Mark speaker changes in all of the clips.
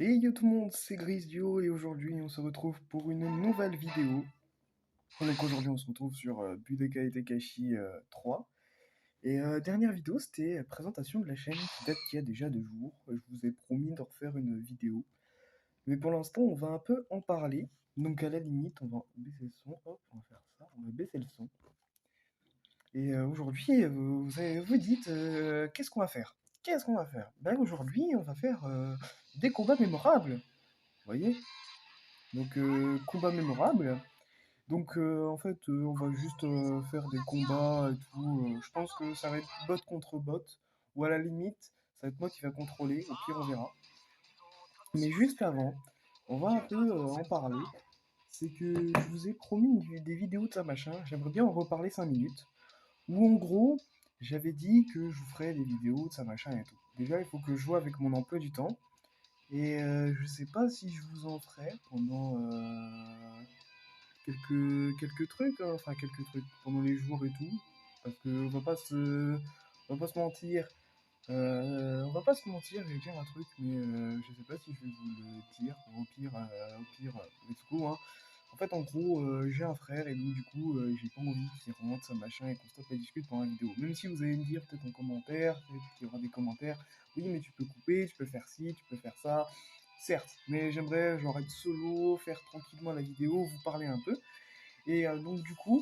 Speaker 1: Et yo tout le monde, c'est Grisdio et aujourd'hui on se retrouve pour une nouvelle vidéo. Donc aujourd'hui on se retrouve sur Budokai Tenkaichi 3. Et dernière vidéo c'était présentation de la chaîne qui date d'il y a déjà 2 jours. Je vous ai promis de refaire une vidéo. Mais pour l'instant on va un peu en parler. Donc à la limite on va baisser le son. Hop, on va faire ça, on va baisser le son. Et aujourd'hui vous dites qu'est-ce qu'on va faire? Qu'est-ce qu'on va faire? Ben aujourd'hui on va faire des combats mémorables. Vous voyez? Donc, combat mémorable. Donc, en fait, on va juste faire des combats et tout. Je pense que ça va être bot contre bot. Ou à la limite, ça va être moi qui va contrôler. Au pire, on verra. Mais juste avant, on va un peu en parler. C'est que je vous ai promis des vidéos de ça machin. J'aimerais bien en reparler 5 minutes. Où en gros, j'avais dit que je vous ferais des vidéos de ça machin et tout. Déjà, il faut que je joue avec mon emploi du temps. Et je sais pas si je vous en ferai pendant quelques trucs, hein, enfin quelques trucs pendant les jours et tout. Parce que on va pas se mentir. On va pas se mentir, je vais dire un truc, mais je sais pas si je vais vous le dire. Mais du coup, hein. En fait, en gros, j'ai un frère et donc du coup, j'ai pas envie qu'il rentre, ça machin, et qu'on stoppe la discute pendant la vidéo. Même si vous allez me dire peut-être en commentaire, peut-être qu'il y aura des commentaires, oui, mais tu peux couper, tu peux faire ci, tu peux faire ça. Certes, mais j'aimerais genre être solo, faire tranquillement la vidéo, vous parler un peu. Et donc du coup,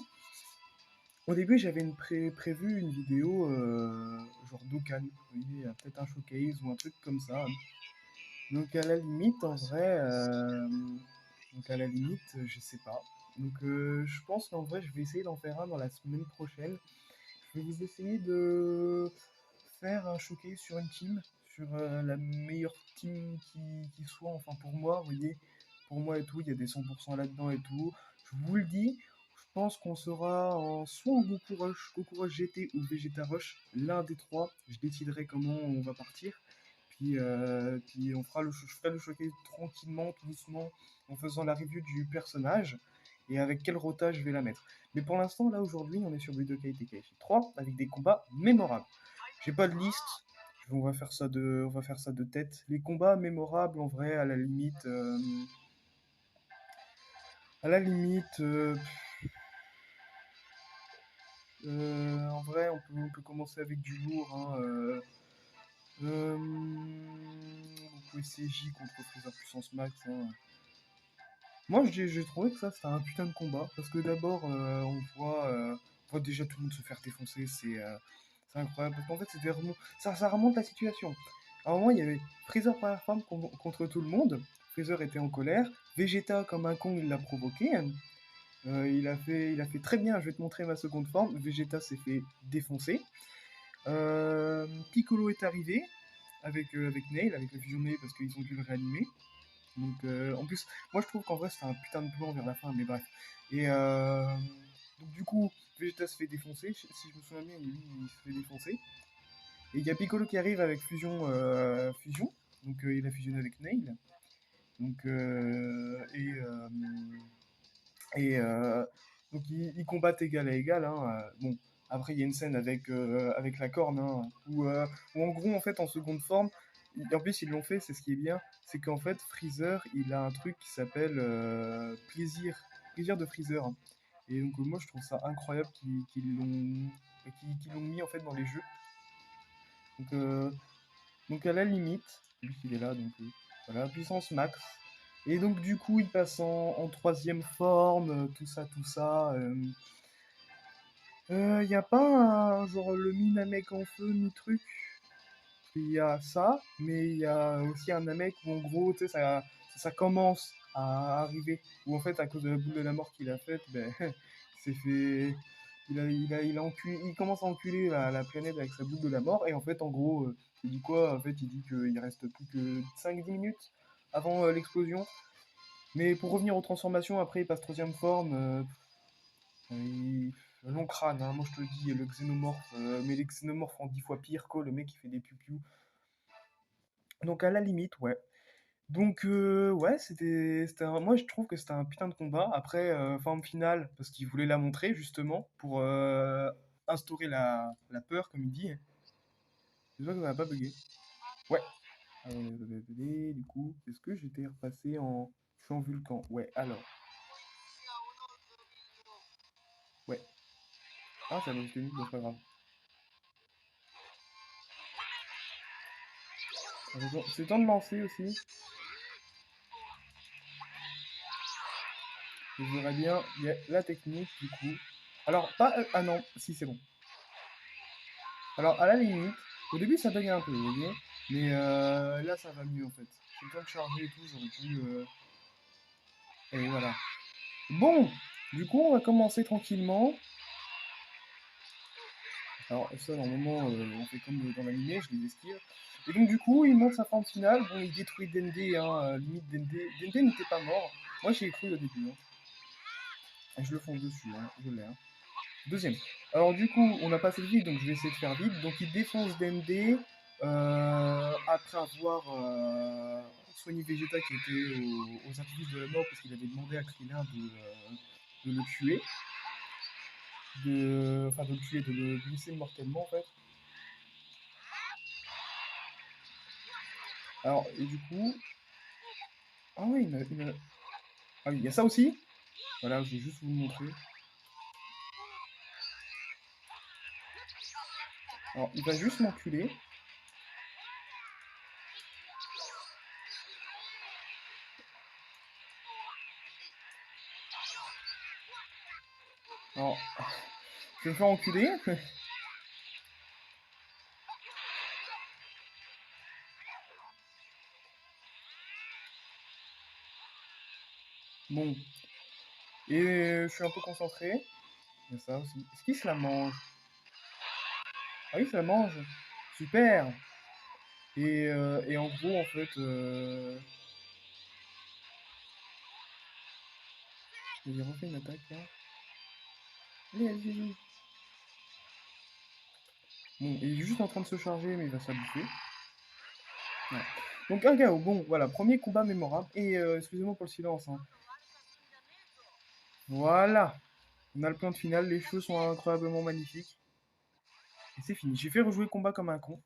Speaker 1: au début j'avais prévu une vidéo genre Dokkan, vous voyez, peut-être un showcase ou un truc comme ça. Donc à la limite, en vrai, donc à la limite, je sais pas. Donc je pense qu'en vrai, je vais essayer d'en faire un dans la semaine prochaine. Je vais vous essayer de faire un showcase sur une team, sur la meilleure team qui soit, enfin pour moi, vous voyez, pour moi et tout, il y a des 100% là-dedans et tout. Je vous le dis, je pense qu'on sera soit en Goku Rush GT ou Vegeta Rush, l'un des trois. Je déciderai comment on va partir. Puis je ferai le showcase tranquillement, tout doucement, en faisant la review du personnage et avec quel rota je vais la mettre. Mais pour l'instant, là aujourd'hui, on est sur Budokai Tenkaichi 3 avec des combats mémorables. J'ai pas de liste, on va faire ça de tête. Les combats mémorables, en vrai, à la limite, en vrai, on peut commencer avec du lourd. Hein, donc CJ contre Freezer puissance max. Hein. Moi, j'ai trouvé que ça, c'était un putain de combat. Parce que d'abord, on voit déjà tout le monde se faire défoncer. C'est incroyable. Parce qu'en fait, ça remonte la situation. À un moment, il y avait Freezer première femme contre tout le monde. Freezer était en colère. Vegeta, comme un con, il l'a provoqué. Il a fait très bien. Je vais te montrer ma seconde forme. Vegeta s'est fait défoncer. Piccolo est arrivé avec Nail, avec la fusion Nail, parce qu'ils ont dû le réanimer. Donc, en plus, moi je trouve qu'en vrai c'était un putain de plan vers la fin, mais bref. Et donc, du coup, Vegeta se fait défoncer, si je me souviens bien, lui il se fait défoncer. Et il y a Piccolo qui arrive avec Fusion, donc il a fusionné avec Nail. Donc, et donc ils combattent égal à égal. Hein. Bon, après il y a une scène avec la corne, hein, où en gros, en fait, en seconde forme, en plus ils l'ont fait, c'est ce qui est bien, c'est qu'en fait Freezer, il a un truc qui s'appelle plaisir de Freezer. Hein. Et donc moi je trouve ça incroyable qu'ils l'ont mis en fait dans les jeux. Donc, donc à la limite, lui il est là, donc voilà, puissance max. Et donc du coup il passe en troisième forme, tout ça, tout ça. Y a pas un, genre le mi-Namek en feu, mi-truc. Il y a ça, mais il y a aussi un Namek où en gros, tu sais, ça commence à arriver. Où en fait, à cause de la boule de la mort qu'il a faite, ben, il s'est fait. Il commence à enculer la planète avec sa boule de la mort. Et en fait, en gros, il dit quoi? En fait, il dit qu'il reste plus que 5-10 minutes avant l'explosion. Mais pour revenir aux transformations, après, il passe troisième forme. Long crâne, hein, moi je te le dis, le xénomorphe, mais les xénomorphes en 10 fois pire, quoi, le mec qui fait des piou Donc à la limite, ouais. Donc ouais, moi je trouve que c'était un putain de combat. Après, forme finale, parce qu'il voulait la montrer justement, pour instaurer la peur, comme il dit. J'espère que ça va pas bugger. Ouais. Du coup, est-ce que j'étais repassé en... Je suis en Vulcan. Ouais, alors. Ouais. Ah, ça m'a obtenu, mais c'est pas grave. C'est temps de lancer aussi. Je verrais bien, il y a la technique du coup. Alors, pas. Ah non, si, c'est bon. Alors, à la limite, au début ça buguait un peu, vous voyez. Mais là, ça va mieux en fait. C'est le temps de charger et tout, j'aurais pu. Et voilà. Bon, du coup, on va commencer tranquillement. Alors, ça, normalement, on fait comme dans l'animé, je les esquive. Et donc, du coup, il monte sa forme finale. Bon, il détruit Dende, hein, limite Dende. Dende n'était pas mort. Moi, j'y ai cru au début. Hein. Et je le fonce dessus, hein, je l'ai. Hein. Deuxième. Alors du coup, on a passé le vide, donc je vais essayer de faire vite. Donc il défonce Dende après avoir soigné Vegeta qui était aux artifices de la mort parce qu'il avait demandé à Krillin de le tuer. Enfin de le tuer, de le blesser mortellement en fait. Alors, et du coup... Ah oui, Ah oui, il y a ça aussi. Voilà, je vais juste vous le montrer. Alors, il va juste m'enculer. Alors, je vais me faire enculer. Bon. Et je suis un peu concentré. Il y a ça aussi. Est-ce qu'il se la mange? Ah oui, ça la mange. Super. Et en gros, en fait... Il refait une attaque, là. Allez, allez, allez. Bon, il est juste en train de se charger, mais il va se la bouffer. Voilà. Donc un KO, bon, voilà, premier combat mémorable. Et excusez-moi pour le silence. Hein. Voilà. On a le plan de finale, les choses sont incroyablement magnifiques. Et c'est fini. J'ai fait rejouer le combat comme un con.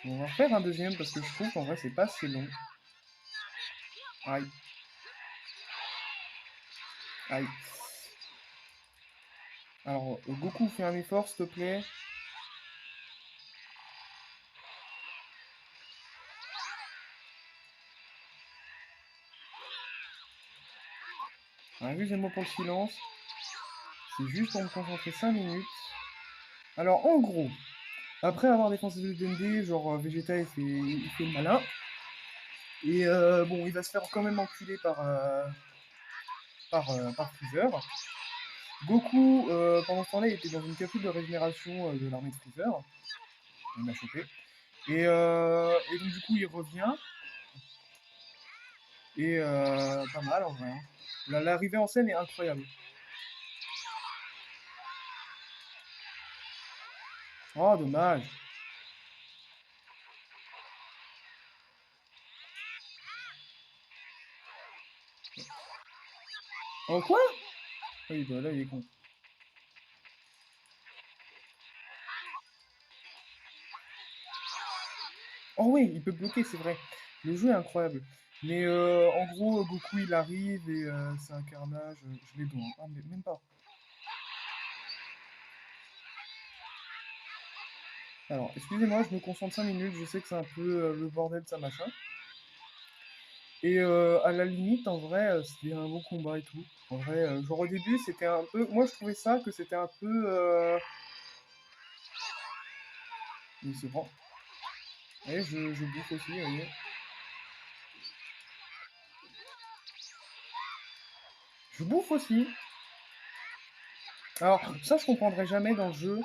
Speaker 1: On va refaire un deuxième parce que je trouve qu'en vrai c'est pas assez long. Aïe. Aïe. Alors, Goku, fais un effort s'il te plaît. Excusez-moi pour le silence. C'est juste pour me concentrer 5 minutes. Alors, en gros, après avoir défoncé le DND, genre Vegeta il fait le malin. Et bon, il va se faire quand même enculer par Freezer. Goku, pendant ce temps-là, il était dans une capsule de régénération de l'armée de Freezer. On l'a chopé. Et donc, du coup, il revient. Et pas mal en vrai. Hein. L'arrivée en scène est incroyable. Oh, dommage. Oh, quoi? Oui, bah là, il est con. Oh oui, il peut bloquer, c'est vrai. Le jeu est incroyable. Mais en gros, Goku, il arrive et c'est un carnage. Je l'ai donc. Ah, mais même pas. Alors, excusez-moi, je me concentre 5 minutes. Je sais que c'est un peu le bordel, ça machin. Et à la limite, en vrai, c'était un bon combat et tout. En vrai, genre au début, c'était un peu... Moi, je trouvais ça que c'était un peu... Il se prend. Et je bouffe aussi, vous voyez. Je bouffe aussi. Alors, ça, je comprendrai jamais dans le jeu.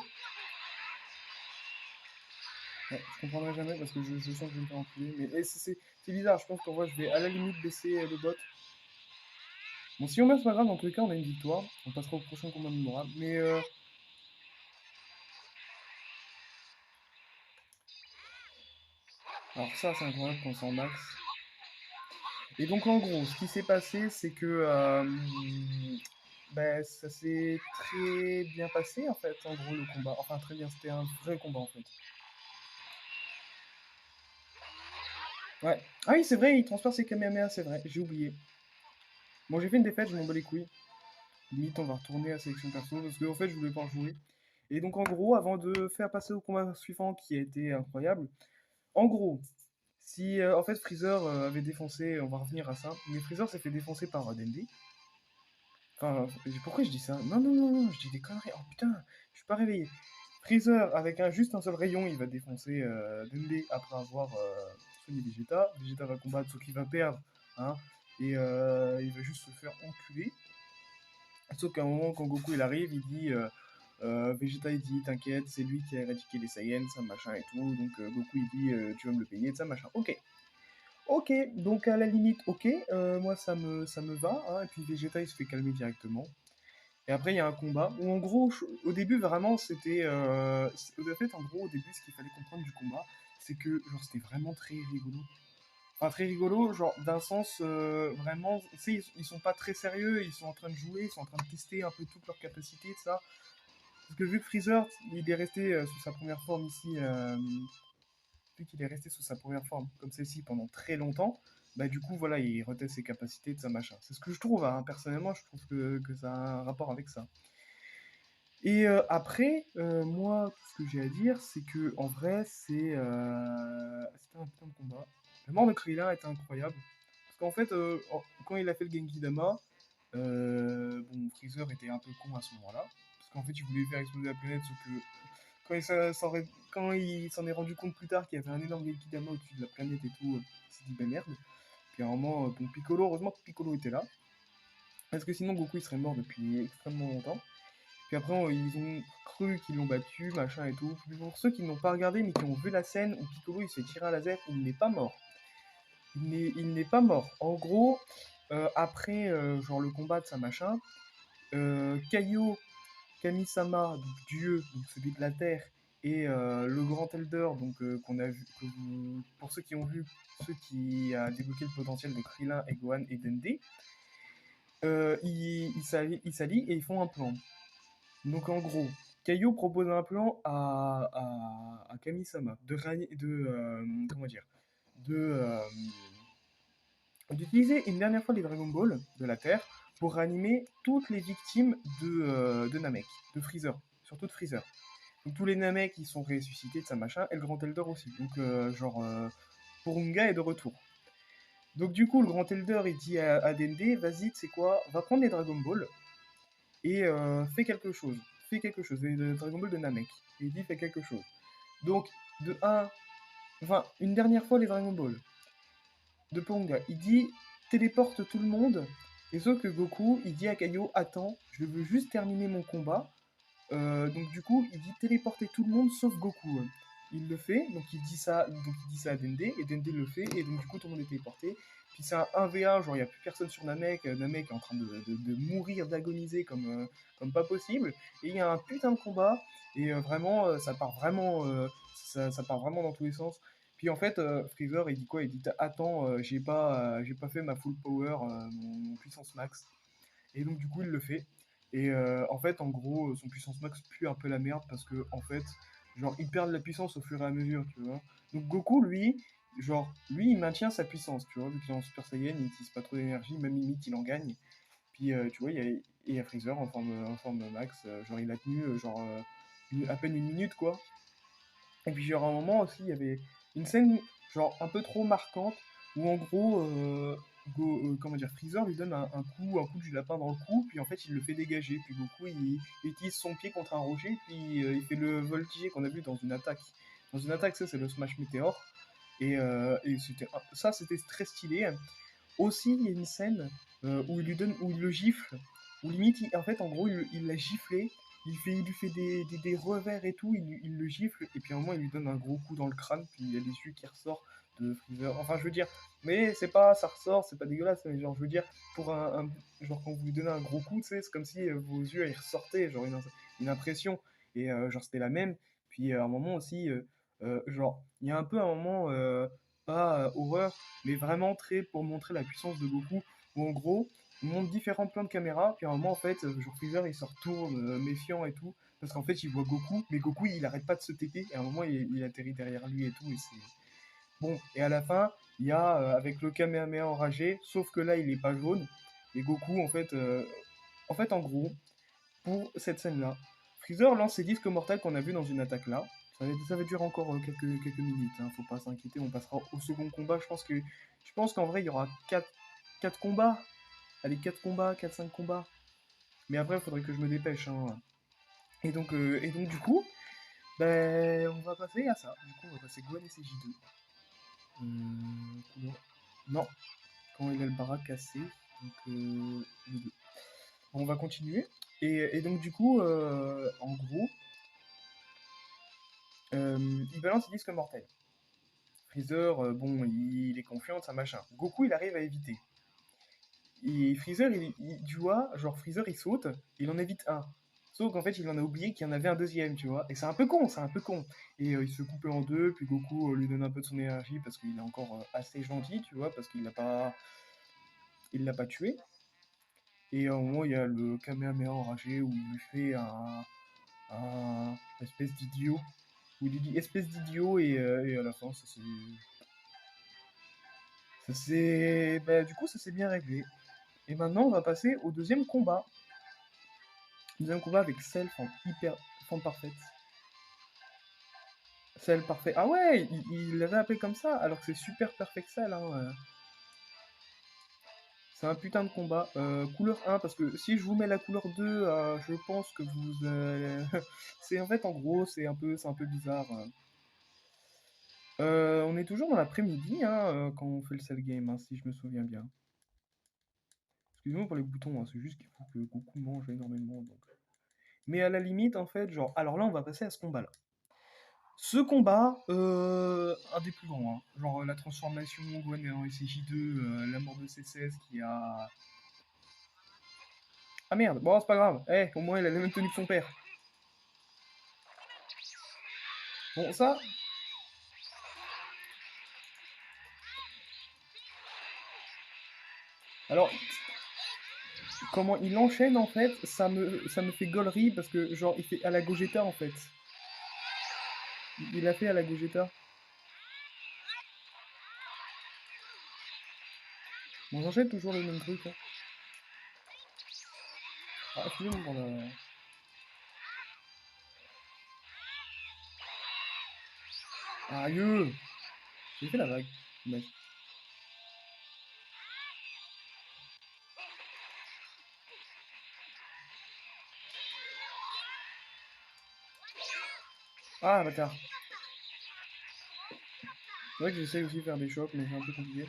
Speaker 1: Ouais, je comprendrai jamais parce que je sens que je vais me faire enculer. Mais c'est bizarre, je pense qu'en vrai, je vais à la limite baisser le bot. Bon, si on meurt, c'est pas grave, dans tous les cas, on a une victoire. On passera au prochain combat mémorable. Mais alors ça, c'est incroyable quand c'est en max. Et donc, en gros, ce qui s'est passé, c'est que bah, ça s'est très bien passé en fait, en gros le combat. Enfin très bien, c'était un vrai combat en fait. Ouais. Ah oui, c'est vrai, il transfère ses Kamehameha, c'est vrai, j'ai oublié. Bon, j'ai fait une défaite, je m'en bats les couilles. Limite, on va retourner à sélection perso parce que en fait, je voulais pas en jouer. Et donc, en gros, avant de faire passer au combat suivant qui a été incroyable, en gros, si en fait Freezer avait défoncé, on va revenir à ça, mais Freezer s'est fait défoncer par Dende. Enfin, pourquoi je dis ça? Non, non, non, non, je dis des conneries. Oh putain, je suis pas réveillé. Freezer, avec juste un seul rayon, il va défoncer Dende après avoir soigné Vegeta. Vegeta va combattre, sauf qu'il va perdre, hein, et il va juste se faire enculer. Sauf qu'à un moment, quand Goku il arrive, il dit Vegeta il dit t'inquiète, c'est lui qui a éradiqué les Saiyans, ça machin et tout. Donc Goku il dit tu vas me le payer, ça machin. Ok. Ok, donc à la limite, ok, moi ça me va, hein, et puis Vegeta il se fait calmer directement. Et après il y a un combat où en gros, au début vraiment c'était. En fait, en gros, au début, ce qu'il fallait comprendre du combat, c'est que genre c'était vraiment très rigolo. Enfin, très rigolo, genre d'un sens vraiment, tu sais, ils sont pas très sérieux, ils sont en train de jouer, ils sont en train de tester un peu toutes leurs capacités, tout ça. Parce que vu que Freezer, il est resté sous sa première forme ici, vu qu'il est resté sous sa première forme comme celle-ci pendant très longtemps, bah du coup, voilà, il reteste ses capacités de sa machin. C'est ce que je trouve, hein, personnellement, je trouve que ça a un rapport avec ça. Et après, moi, tout ce que j'ai à dire, c'est que en vrai, c'était un putain de combat. La mort de Krillin était incroyable. Parce qu'en fait, quand il a fait le Genki Dama, bon, Freezer était un peu con à ce moment-là. Parce qu'en fait, il voulait faire exploser la planète, sauf que quand il s'en est rendu compte plus tard qu'il y avait un énorme Genki Dama au-dessus de la planète et tout, il s'est dit, bah merde. Puis à un moment, bon, Piccolo, heureusement que Piccolo était là. Parce que sinon, Goku, il serait mort depuis extrêmement longtemps. Puis après, ils ont cru qu'ils l'ont battu, machin et tout. Pour ceux qui n'ont pas regardé, mais qui ont vu la scène où Piccolo, il se fait tirer un laser, il n'est pas mort. Il n'est pas mort. En gros, après, genre le combat de sa machin, Kaio Kamisama, donc Dieu, donc celui de la Terre, et le Grand Elder, donc qu'on a vu, pour ceux qui ont vu, ceux qui a débloqué le potentiel de Krillin et Gohan et Dende, ils s'allient et ils font un plan. Donc en gros, Kaio propose un plan à Kamisama comment dire, de d'utiliser une dernière fois les Dragon Ball de la Terre pour réanimer toutes les victimes de Namek, de Freezer, surtout de Freezer. Donc tous les Namek qui sont ressuscités de sa machin, et le Grand Elder aussi. Donc genre Porunga est de retour. Donc du coup le Grand Elder il dit à Dende, vas-y, tu sais quoi, va prendre les Dragon Ball et fais quelque chose. Fais quelque chose. Et le Dragon Ball de Namek. Et il dit fais quelque chose. Donc de un, enfin une dernière fois les Dragon Ball de Ponga, il dit téléporte tout le monde. Et sauf que Goku, il dit à Kaio, attends, je veux juste terminer mon combat. Donc du coup, il dit téléporter tout le monde sauf Goku. Il le fait, donc il dit ça à Dende, et Dende le fait, et donc du coup tout le monde est téléporté. Puis c'est un 1v1, genre il n'y a plus personne sur Namek, Namek est en train de mourir, d'agoniser comme pas possible, et il y a un putain de combat, et vraiment, ça part vraiment dans tous les sens. Puis en fait, Freezer, il dit quoi? Il dit attends, j'ai pas fait ma full power, mon puissance max. Et donc, du coup, il le fait. Et en fait, en gros, son puissance max pue un peu la merde parce que, en fait, genre, il perd de la puissance au fur et à mesure, tu vois. Donc, Goku, lui, il maintient sa puissance, tu vois, vu qu'il est en Super Saiyan, il n'utilise pas trop d'énergie, même limite, il en gagne. Puis, tu vois, il y a Freezer en forme max, genre, il a tenu, à peine une minute, quoi. Et puis, genre, à un moment aussi, il y avait une scène, genre, un peu trop marquante, où en gros, comment dire, Freezer lui donne un coup du lapin dans le cou, puis en fait, il le fait dégager. Puis Goku, il utilise son pied contre un rocher, puis il fait le voltigé qu'on a vu dans une attaque. Dans une attaque, ça, c'est le Smash Meteor. Et c'était très stylé. Aussi, il y a une scène où il le gifle, où limite, en fait, en gros, il l'a giflé, il lui fait des revers et tout, il le gifle, et puis à un moment, il lui donne un gros coup dans le crâne, puis il y a les yeux qui ressortent de Freezer. Enfin, je veux dire, mais c'est pas, ça ressort, c'est pas dégueulasse, mais genre, je veux dire, pour genre, quand vous lui donnez un gros coup, tu sais, c'est comme si vos yeux, ils ressortaient, genre, une impression, et genre, c'était la même. Puis à un moment aussi, genre, il y a un peu un moment, pas horreur, mais vraiment très pour montrer la puissance de Goku, où en gros, montre différents plans de caméra, puis à un moment, en fait, genre Freezer, il se retourne méfiant et tout, parce qu'en fait, il voit Goku, mais Goku, il arrête pas de se TP, et à un moment, il atterrit derrière lui et tout, et c'est... Bon, et à la fin, il y a, avec le Kamehameha enragé, sauf que là, il est pas jaune, et Goku, en gros, pour cette scène-là, Freezer lance ses disques mortels qu'on a vu dans une attaque là, ça va durer encore quelques minutes, hein, faut pas s'inquiéter, on passera au second combat, je pense qu'en vrai, il y aura 4 combats, allez, 4 combats, 4-5 combats. Mais après, il faudrait que je me dépêche, hein. Et donc du coup, ben, on va passer à ça. Du coup, on va passer Gohan et CJ2. Couleur... Non, quand il a le bras cassé. Donc, les deux. On va continuer. Et donc, du coup, en gros, il balance ses disques mortels. Freezer, bon, il est confiant, ça machin. Goku, il arrive à éviter. Et Freezer, tu vois, genre Freezer, il saute, il en évite un. Sauf qu'en fait, il en a oublié qu'il y en avait un deuxième, tu vois. Et c'est un peu con, c'est un peu con. Et il se coupe en deux, puis Goku lui donne un peu de son énergie parce qu'il est encore assez gentil, tu vois, parce qu'il l'a pas tué. Et à un moment, il y a le Kamehameha enragé où il lui fait un espèce d'idiot. Où il lui dit espèce d'idiot, et à la fin, bah, du coup, ça s'est bien réglé. Et maintenant, on va passer au deuxième combat. Deuxième combat avec Self en hyper forme parfaite. Cell parfait. Ah ouais, il l'avait appelé comme ça, alors que c'est super perfect Cell. Hein. C'est un putain de combat. Couleur 1, parce que si je vous mets la couleur 2, je pense que vous... c'est en fait, en gros, c'est un peu bizarre. On est toujours dans l'après-midi hein, quand on fait le Cell Game, hein, si je me souviens bien. Excusez-moi pour les boutons, hein, c'est juste qu'il faut que Goku mange énormément. Donc. Mais à la limite, en fait, genre... Alors là, on va passer à ce combat-là. Ce combat, un des plus grands, hein. Genre la transformation, Gohan en SCJ2, la mort de C16 qui a... Ah merde, bon c'est pas grave, au moins il a la même tenue que son père. Bon ça... Alors, comment il enchaîne en fait, ça me fait gaulerie parce que genre il fait à la Gogeta en fait. Il a fait à la Gogeta. Bon j'enchaîne toujours le même truc. Hein. Ah excusez-moi pour la... Aïe. J'ai fait la vague. Mais... Ah bâtard. C'est vrai que j'essaie aussi de faire des chocs mais c'est un peu compliqué.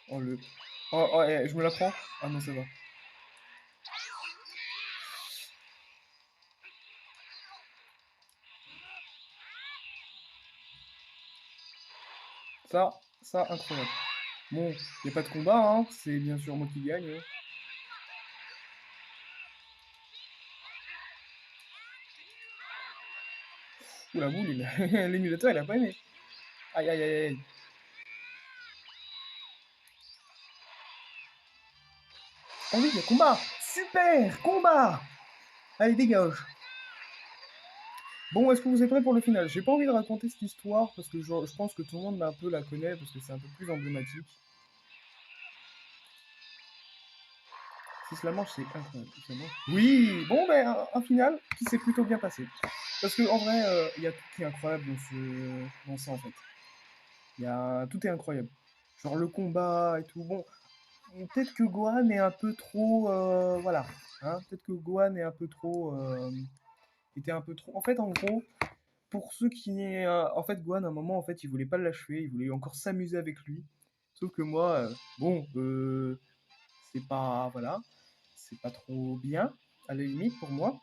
Speaker 1: Oh le... Oh, je me la prends. Ah non ça va. Ça, incroyable. Bon, il n'y a pas de combat, hein. C'est bien sûr moi qui gagne. Hein. Ouh la boule, l'émulateur, il a pas aimé. Aïe, aïe, aïe, aïe. Oh oui, il y a combat. Super, combat. Allez, dégage. Bon, est-ce que vous êtes prêts pour le final? J'ai pas envie de raconter cette histoire parce que je pense que tout le monde un peu la connaît parce que c'est un peu plus emblématique. Si cela mange, c'est incroyable. Si cela mange... Oui, bon, ben, un final qui s'est plutôt bien passé. Parce que en vrai, il y a tout qui est incroyable dans ça en fait. Tout est incroyable. Genre le combat et tout. Bon, peut-être que Gohan est un peu trop, voilà. Hein, peut-être que Gohan est un peu trop, était un peu trop. En fait, en gros, pour ceux qui, en fait, Gohan à un moment, en fait, il voulait pas l'achever, il voulait encore s'amuser avec lui. Sauf que moi, bon, c'est pas, voilà, c'est pas trop bien à la limite pour moi.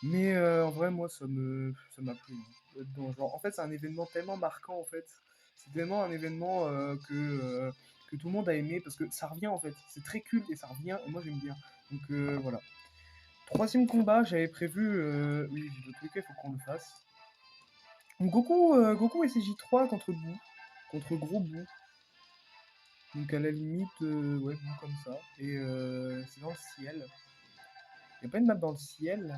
Speaker 1: Mais en vrai, moi, ça m'a plu. Hein. Genre, en fait, c'est un événement tellement marquant, en fait. C'est tellement un événement que tout le monde a aimé parce que ça revient, en fait. C'est très culte et ça revient, et moi, j'aime bien. Donc, voilà. Troisième combat, j'avais prévu... oui, de tous les cas, il faut qu'on le fasse. Donc, Goku SJ3 contre Boo. Contre Gros Boo. Donc à la limite, ouais, bon, comme ça. Et c'est dans le ciel. Il n'y a pas une map dans le ciel.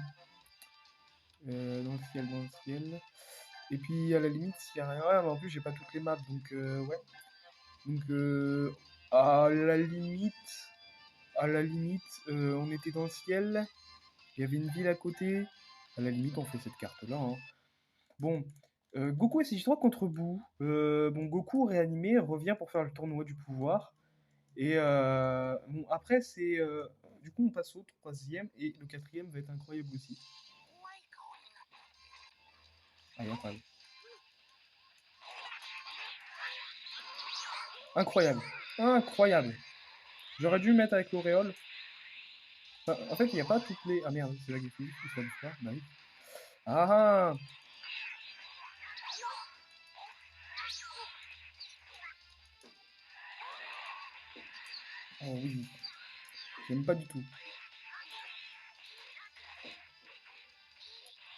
Speaker 1: Dans le ciel, dans le ciel. Et puis à la limite, s'il y a rien, ouais, mais en plus j'ai pas toutes les maps, donc ouais. Donc à la limite, on était dans le ciel, il y avait une ville à côté. À la limite, on fait cette carte-là, hein. Bon, Goku SJ3 contre Boo. Bon, Goku réanimé revient pour faire le tournoi du pouvoir. Et bon, après, c'est. Du coup, on passe au troisième, et le quatrième va être incroyable aussi. Allez, incroyable. Incroyable. Incroyable. J'aurais dû le mettre avec l'auréole. Enfin, en fait, il n'y a pas toutes les. Ah merde, c'est là qu'il faut juste que ça Bah oui. Ah ah. Oh oui. J'aime pas du tout.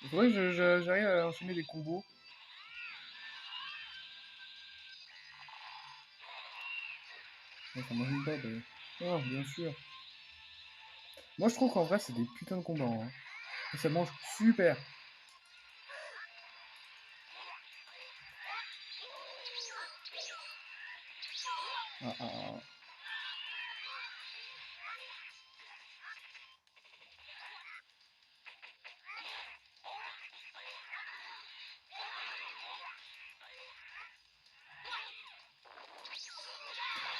Speaker 1: C'est vrai que j'arrive à enchaîner des combos. Ouais, ça mange pas, bah. Oh, bien sûr. Moi, je trouve qu'en vrai, c'est des putains de combats, hein. Et ça mange super. Ah, ah, ah.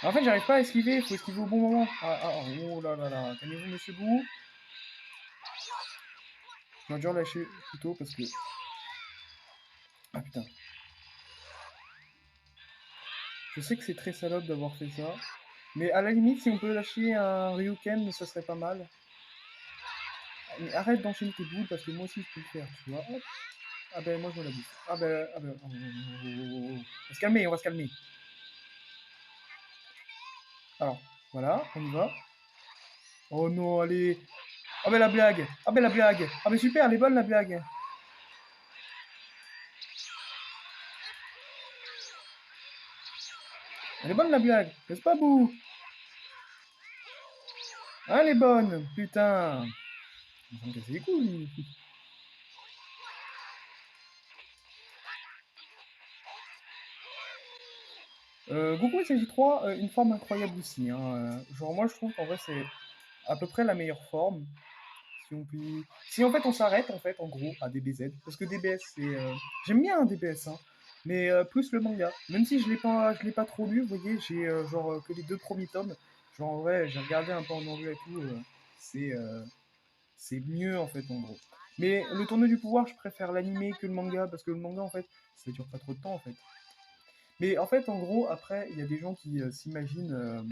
Speaker 1: En fait, j'arrive pas à esquiver, il faut esquiver au bon moment. Ah, ah, oh là là là. Calmez-vous, monsieur Bou. J'aurais dû relâcher plus tôt parce que. Ah putain. Je sais que c'est très salope d'avoir fait ça. Mais à la limite, si on peut lâcher un Ryuken, ça serait pas mal. Mais arrête d'enchaîner tes boules parce que moi aussi je peux le faire, tu vois. Hop. Ah ben moi je me la bouffe. Ah ben. Oh, oh, oh, oh, oh. On va se calmer, on va se calmer. Alors, voilà, on y va. Oh non, allez. Ah ben la blague. Ah ben la blague. Ah ben super, elle est bonne la blague. Elle est bonne la blague. N'est-ce pas, Bou? Ah, elle est bonne. Putain. Il va me casser les couilles. Goku SJ3, une forme incroyable aussi, hein. Genre moi je trouve qu'en vrai c'est à peu près la meilleure forme. Si on peut... Si en fait on s'arrête en fait en gros à DBZ, parce que DBS c'est... J'aime bien un DBS, hein, mais plus le manga. Même si je l'ai pas trop lu, vous voyez, j'ai genre que les deux premiers tomes. Genre en vrai j'ai regardé un peu en anglais et tout, c'est c'est mieux en fait en gros. Mais le tournoi du pouvoir je préfère l'animé que le manga, parce que le manga en fait ça dure pas trop de temps en fait. Mais en fait, en gros, après, il y a des gens qui s'imaginent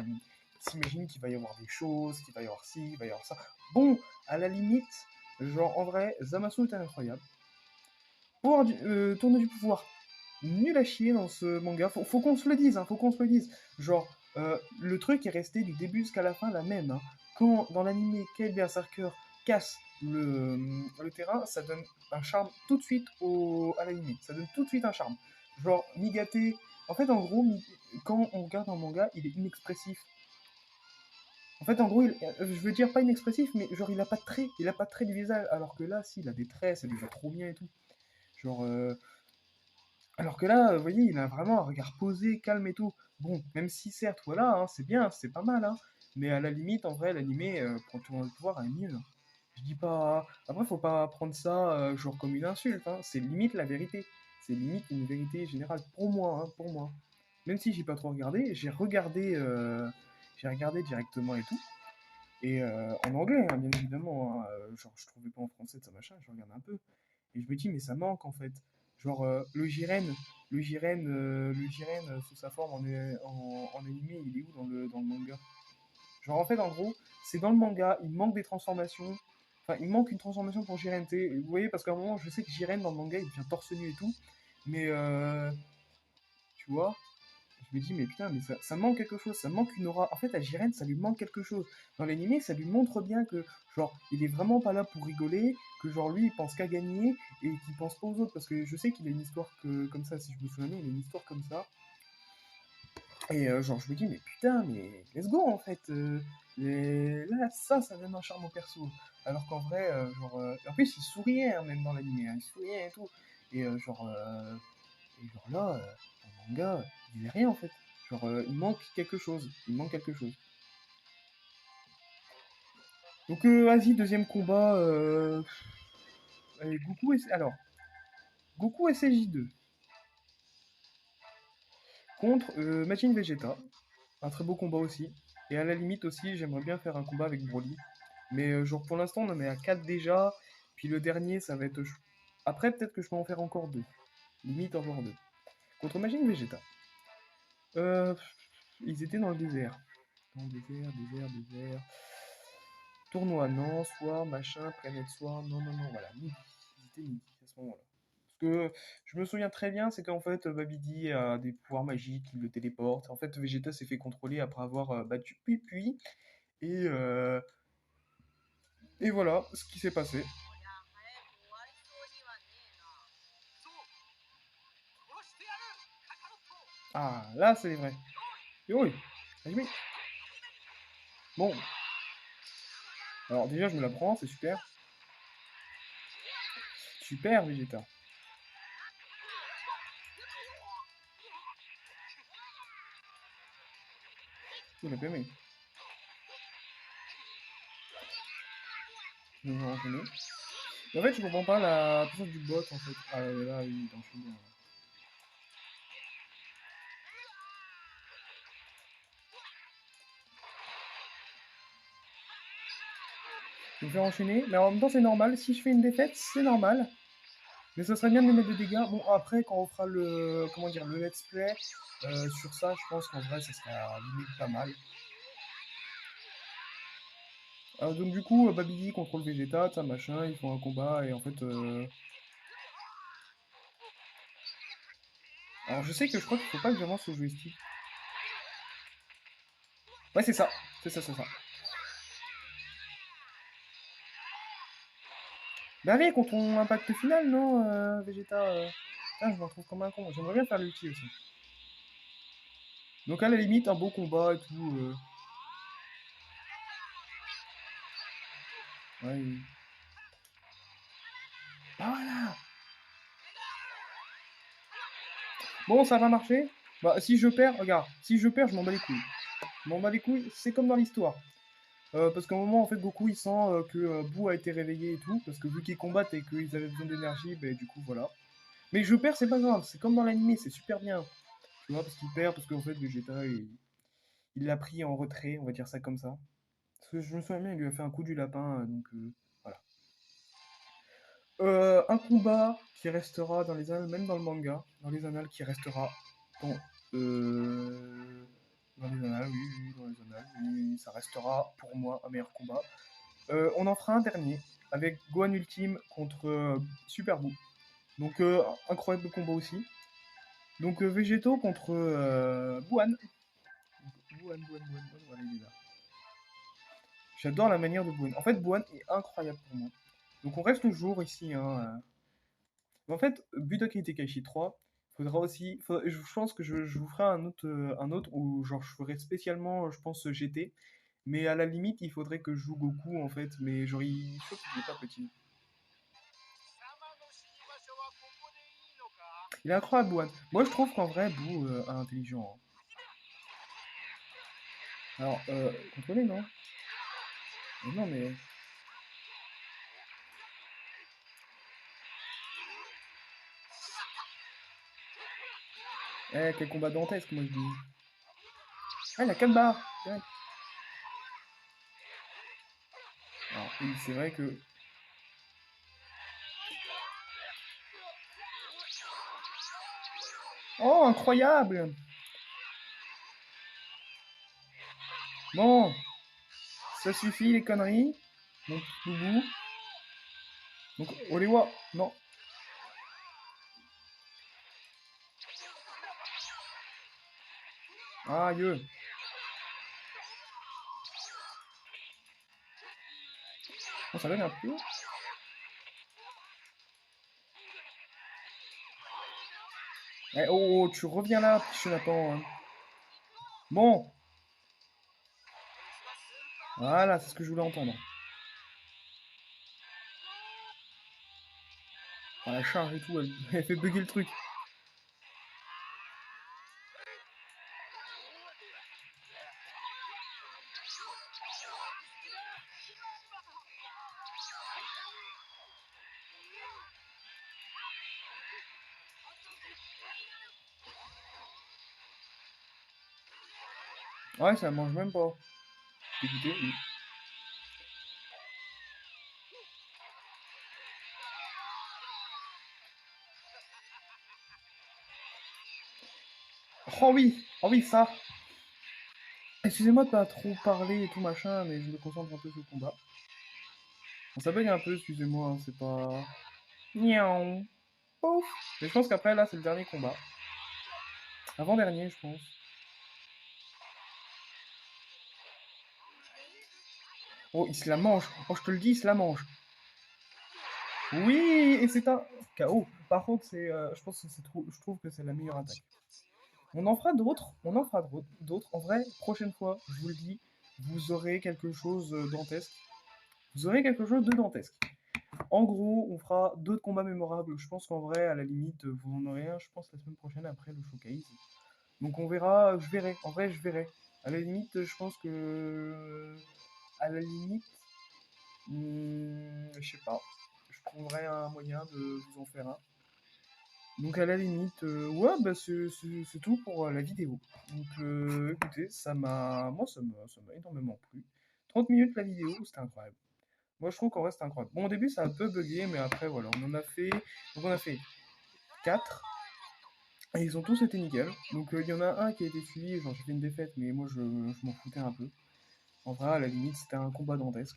Speaker 1: qu'il va y avoir des choses, qu'il va y avoir ci, qu'il va y avoir ça. Bon, à la limite, genre, en vrai, Zamasu est incroyable. Tournoi du pouvoir, nul à chier dans ce manga. Faut qu'on se le dise, hein, faut qu'on se le dise. Genre, le truc est resté du début jusqu'à la fin la même, hein. Quand, dans l'animé, Kate Berserker casse le terrain, ça donne un charme tout de suite à l'animé. Ça donne tout de suite un charme. Genre, Migate... En fait, en gros, quand on regarde un manga, il est inexpressif. En fait, en gros, je veux dire pas inexpressif, mais genre, il a pas de traits. Il a pas de traits du visage. Alors que là, si, il a des traits, ça lui va trop bien et tout. Genre, alors que là, vous voyez, il a vraiment un regard posé, calme et tout. Bon, même si certes, voilà, hein, c'est bien, c'est pas mal, hein. Mais à la limite, en vrai, l'animé, pour tourner le pouvoir, est mieux, hein. Je dis pas. Après, faut pas prendre ça genre comme une insulte, hein. C'est limite la vérité. C'est limite une vérité générale pour moi, hein, pour moi. Même si j'ai pas trop regardé, j'ai regardé directement et tout. Et en anglais, hein, bien évidemment, hein. Genre, je trouvais pas en français de ça machin, je regarde un peu. Et je me dis, mais ça manque en fait. Genre, le Jiren sous sa forme en animé, il est où dans le manga? Genre, en fait, en gros, c'est dans le manga, il manque des transformations. Enfin, il manque une transformation pour Jiren. Vous voyez, parce qu'à un moment, je sais que Jiren dans le manga, il devient torse nu et tout. Mais, tu vois, je me dis, mais putain, mais ça manque quelque chose, ça manque une aura. En fait, à Jiren, ça lui manque quelque chose. Dans l'animé, ça lui montre bien que, genre, il est vraiment pas là pour rigoler, que, genre, lui, il pense qu'à gagner et qu'il pense pas aux autres. Parce que je sais qu'il a une histoire comme ça, si je me souviens bien, il a une histoire comme ça. Et genre, je me dis, mais putain, mais let's go en fait. Là, ça donne un charme au perso. Alors qu'en vrai, en plus, il souriait hein, même dans l'anime, hein, il souriait et tout. Et genre là, en manga, il disait rien en fait. Genre, il manque quelque chose. Il manque quelque chose. Donc, vas-y, deuxième combat. Allez, Goku SJ2 contre Majin Vegeta. Un très beau combat aussi. Et à la limite aussi, j'aimerais bien faire un combat avec Broly. Mais genre pour l'instant, on en est à 4 déjà. Puis le dernier, ça va être. Après, peut-être que je peux en faire encore 2. Limite encore 2. Contre Majin Vegeta. Euh, Ils étaient dans le désert. Dans le désert. Tournoi, non. Soir, machin, planète soir. Non, non, non, voilà. Midi. Ils étaient midi à ce moment-là. Parce que je me souviens très bien, c'est qu'en fait, Babidi a des pouvoirs magiques, il le téléporte. En fait, Vegeta s'est fait contrôler après avoir battu Pui. Et, euh, et voilà ce qui s'est passé. Ah, là, c'est vrai. Et oui, oui. Bon, alors déjà, je me la prends, c'est super. Super, Vegeta. Il a bien aimé. Je vais enchaîner. Mais en fait, je comprends pas la puissance du bot, en fait. Ah, là, il enchaîne bien. Je vais me faire enchaîner, mais en même temps, c'est normal. Si je fais une défaite, c'est normal. Mais ça serait bien de les mettre de dégâts. Bon, après, quand on fera le, comment dire, le let's play sur ça, je pense qu'en vrai, ça sera limite pas mal. Donc du coup, Babidi contrôle Vegeta, ça machin, ils font un combat et en fait... Alors je sais que je crois qu'il faut pas que j'avance au joystick. Ouais, c'est ça. C'est ça. Mais allez, contre ton impact final, non, Vegeta Putain, je me retrouve comme un con. J'aimerais bien faire l'ulti aussi. Donc à la limite, un beau combat et tout. Ouais. Ah voilà. Bon, ça va marcher. Bah, si je perds, regarde. Si je perds, je m'en bats les couilles. Je m'en bats les couilles, c'est comme dans l'histoire. Parce qu'à un moment, en fait, Goku, il sent que Boo a été réveillé et tout. Parce que vu qu'ils combattent et qu'ils avaient besoin d'énergie, bah, du coup, voilà. Mais je perds, c'est pas grave. C'est comme dans l'animé, c'est super bien. Tu vois, parce qu'il perd, parce qu'en fait, Vegeta, il l'a pris en retrait, on va dire ça comme ça. Parce que je me souviens bien, il lui a fait un coup du lapin, donc voilà. Un combat qui restera dans les annales, même dans le manga, dans les annales, qui restera dans, dans les annales, oui, dans les annales, oui, ça restera pour moi un meilleur combat. On en fera un dernier, avec Gohan Ultime contre Super Boo. Donc incroyable combat aussi. Donc Végétaux contre Buan. Buan, voilà, il est là. J'adore la manière de Buan. En fait, Buan est incroyable pour moi. Donc on reste toujours ici. Hein. En fait, Budokai Tenkaichi 3, faudra aussi. Je pense que je vous ferai un autre où genre je ferai spécialement, je pense, GT. Mais à la limite, il faudrait que je joue Goku en fait. Mais genre, je trouve qu'il est pas petit. Il est incroyable, Buan. Moi, je trouve qu'en vrai, Boo est intelligent. Hein. Alors, contrôlez, non? Mais non, mais. Eh, quel combat dantesque, moi je dis. Ah, il a 4 barres! Direct. Alors, oui, c'est vrai que. Oh, incroyable! Bon, ça suffit les conneries. Mon boubou. Donc, Olewa, non. Aïe. Oh, ça donne un peu. Eh, oh, tu reviens là, petit chenapan. Hein. Bon, voilà, c'est ce que je voulais entendre. Ah, la charge et tout, elle fait bugger le truc. Ouais, ça mange même pas. Dégoûté, oui. Oh oui, ça. Excusez-moi de pas trop parler et tout machin, mais je me concentre un peu sur le combat. Bon, ça bug un peu, excusez-moi, hein, c'est pas... Miaou. Pouf. Mais je pense qu'après, là, c'est le dernier combat. Avant-dernier, je pense. Oh, il se la mange. Oh, je te le dis, il se la mange. Oui, et c'est un KO. Par contre, je pense que je trouve que c'est la meilleure attaque. On en fera d'autres, on en fera d'autres. En vrai, prochaine fois, je vous le dis, vous aurez quelque chose dantesque. Vous aurez quelque chose de dantesque. En gros, on fera d'autres combats mémorables. Je pense qu'en vrai, à la limite, vous en aurez un, je pense, la semaine prochaine après le showcase. Donc on verra, je verrai. En vrai, je verrai. À la limite, je pense que... À la limite, je sais pas. Je trouverai un moyen de vous en faire un. Donc à la limite, ouais, bah c'est tout pour la vidéo. Donc écoutez, moi ça m'a énormément plu. 30 minutes la vidéo, c'était incroyable. Moi je trouve qu'en vrai c'était incroyable. Bon au début ça a un peu bugué, mais après voilà, on a fait 4 et ils ont tous été nickel. Donc il y en a un qui a été suivi, genre j'ai fait une défaite, mais moi je m'en foutais un peu. En vrai à la limite c'était un combat dantesque.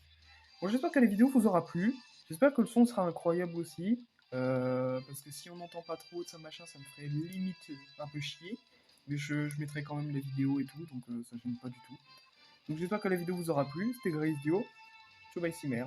Speaker 1: Bon, j'espère que la vidéo vous aura plu. J'espère que le son sera incroyable aussi. Parce que si on n'entend pas trop de ça machin, ça me ferait limite un peu chier. Mais je mettrai quand même la vidéo et tout, donc ça gêne pas du tout. Donc j'espère que la vidéo vous aura plu. C'était Grace Dio. Ciao bye Cimer.